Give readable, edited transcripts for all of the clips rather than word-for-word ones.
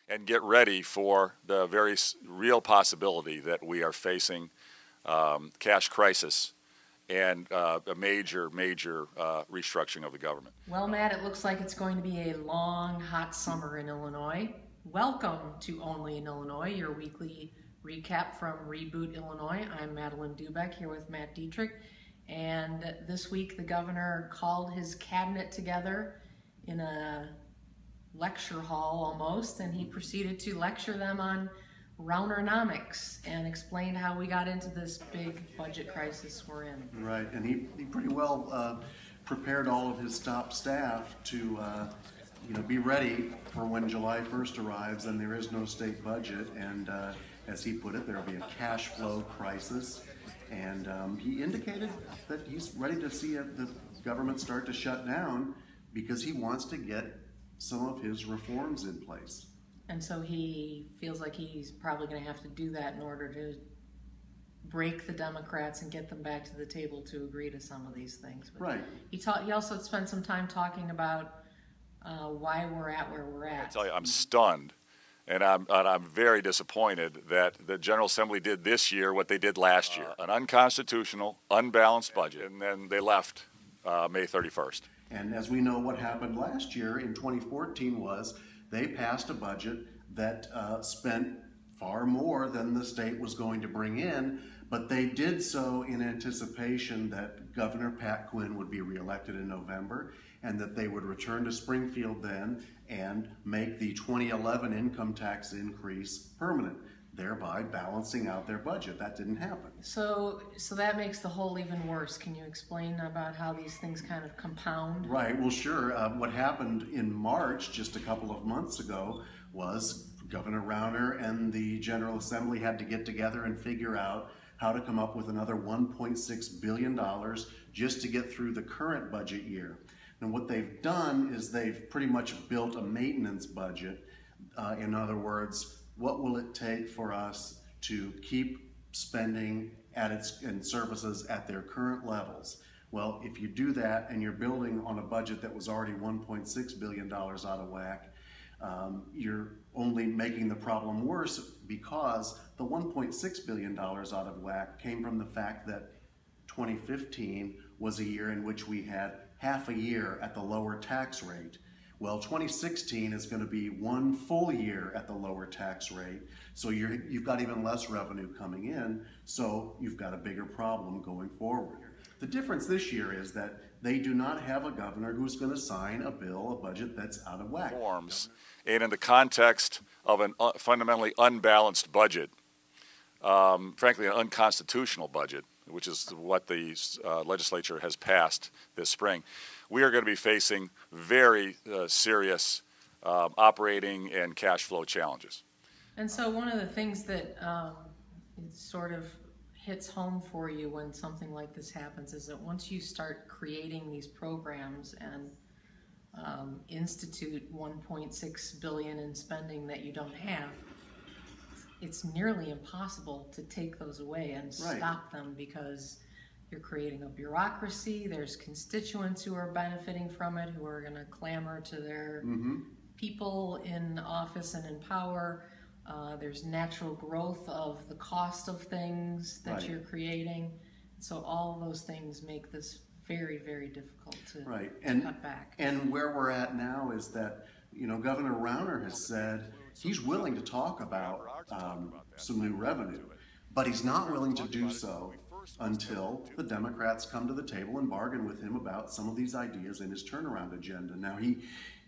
and get ready for the very real possibility that we are facing cash crisis and a major restructuring of the government. Well, Matt, it looks like it's going to be a long, hot summer in Illinois. Welcome to Only in Illinois, your weekly recap from Reboot Illinois. I'm Madeline Dubeck here with Matt Dietrich. And this week the governor called his cabinet together in a lecture hall almost, and he proceeded to lecture them on Raunernomics and explained how we got into this big budget crisis we're in. Right, and he pretty well prepared all of his top staff to be ready for when July 1st arrives and there is no state budget, and as he put it, there will be a cash flow crisis. And he indicated that he's ready to see the government start to shut down because he wants to get some of his reforms in place. And so he feels like he's probably going to have to do that in order to break the Democrats and get them back to the table to agree to some of these things. But right. He also spent some time talking about why we're at where we're at. I tell you, I'm stunned. And I'm very disappointed that the General Assembly did this year what they did last year, an unconstitutional, unbalanced budget, and then they left May 31st. And as we know, what happened last year in 2014 was they passed a budget that spent far more than the state was going to bring in, but they did so in anticipation that Governor Pat Quinn would be reelected in November and that they would return to Springfield then and make the 2011 income tax increase permanent, thereby balancing out their budget. That didn't happen. So that makes the whole even worse. Can you explain about how these things kind of compound? Right, well sure. What happened in March, just a couple of months ago, was Governor Rauner and the General Assembly had to get together and figure out how to come up with another $1.6 billion just to get through the current budget year. And what they've done is they've pretty much built a maintenance budget. In other words, what will it take for us to keep spending and services at their current levels? Well, if you do that and you're building on a budget that was already $1.6 billion out of whack, you're only making the problem worse because the $1.6 billion out of whack came from the fact that 2015 was a year in which we had half a year at the lower tax rate. Well, 2016 is going to be one full year at the lower tax rate, so you've got even less revenue coming in, so you've got a bigger problem going forward. The difference this year is that they do not have a governor who's going to sign a budget that's out of whack. Forms, and in the context of a fundamentally unbalanced budget, frankly an unconstitutional budget, which is what the legislature has passed this spring, we are going to be facing very serious operating and cash flow challenges. And so one of the things that sort of hits home for you when something like this happens is that once you start creating these programs and institute $1.6 billion in spending that you don't have, it's nearly impossible to take those away and stop them because you're creating a bureaucracy. There's constituents who are benefiting from it, who are going to clamor to their people in office and in power. There's natural growth of the cost of things that you're creating. So all of those things make this very, very difficult to cut back. And where we're at now is that, Governor Rauner has said he's willing to talk about some new revenue, but he's not willing to do so until the Democrats come to the table and bargain with him about some of these ideas in his turnaround agenda. Now,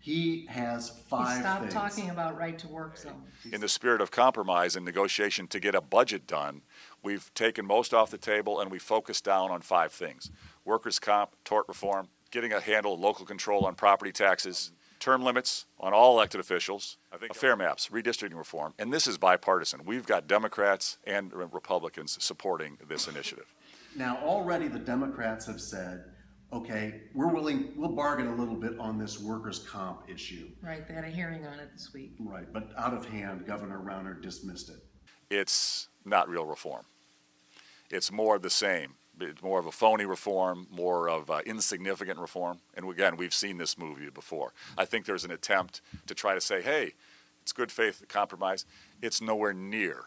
he has five things. Stop talking about right-to-work zone. In the spirit of compromise and negotiation to get a budget done, we've taken most off the table and we focused down on 5 things: workers' comp, tort reform, getting a handle of local control on property taxes, term limits on all elected officials, fair maps, redistricting reform, and this is bipartisan. We've got Democrats and Republicans supporting this initiative. Now, already the Democrats have said, okay, we'll bargain a little bit on this workers' comp issue. Right, they had a hearing on it this week. Right, but out of hand, Governor Rauner dismissed it. It's not real reform. It's more of the same. It's more of a phony reform, more of insignificant reform. And again, we've seen this movie before. I think there's an attempt to try to say, hey, it's good faith compromise. It's nowhere near.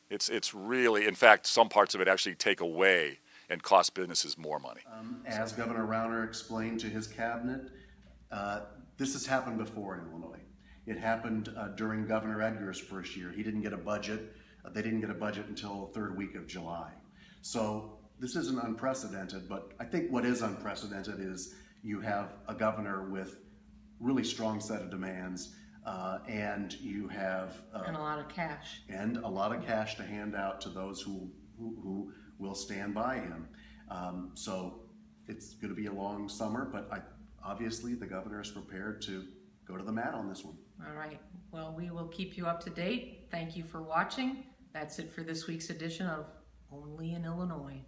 It's really, in fact, some parts of it actually take away and cost businesses more money. As Governor Rauner explained to his cabinet, this has happened before in Illinois. It happened during Governor Edgar's first year. He didn't get a budget. They didn't get a budget until the third week of July. So this isn't unprecedented, but I think what is unprecedented is you have a governor with really strong set of demands, and you have And a lot of cash. and a lot of cash to hand out to those who will stand by him. So it's going to be a long summer, but obviously the governor is prepared to go to the mat on this one. All right. Well, we will keep you up to date. Thank you for watching. That's it for this week's edition of Only in Illinois.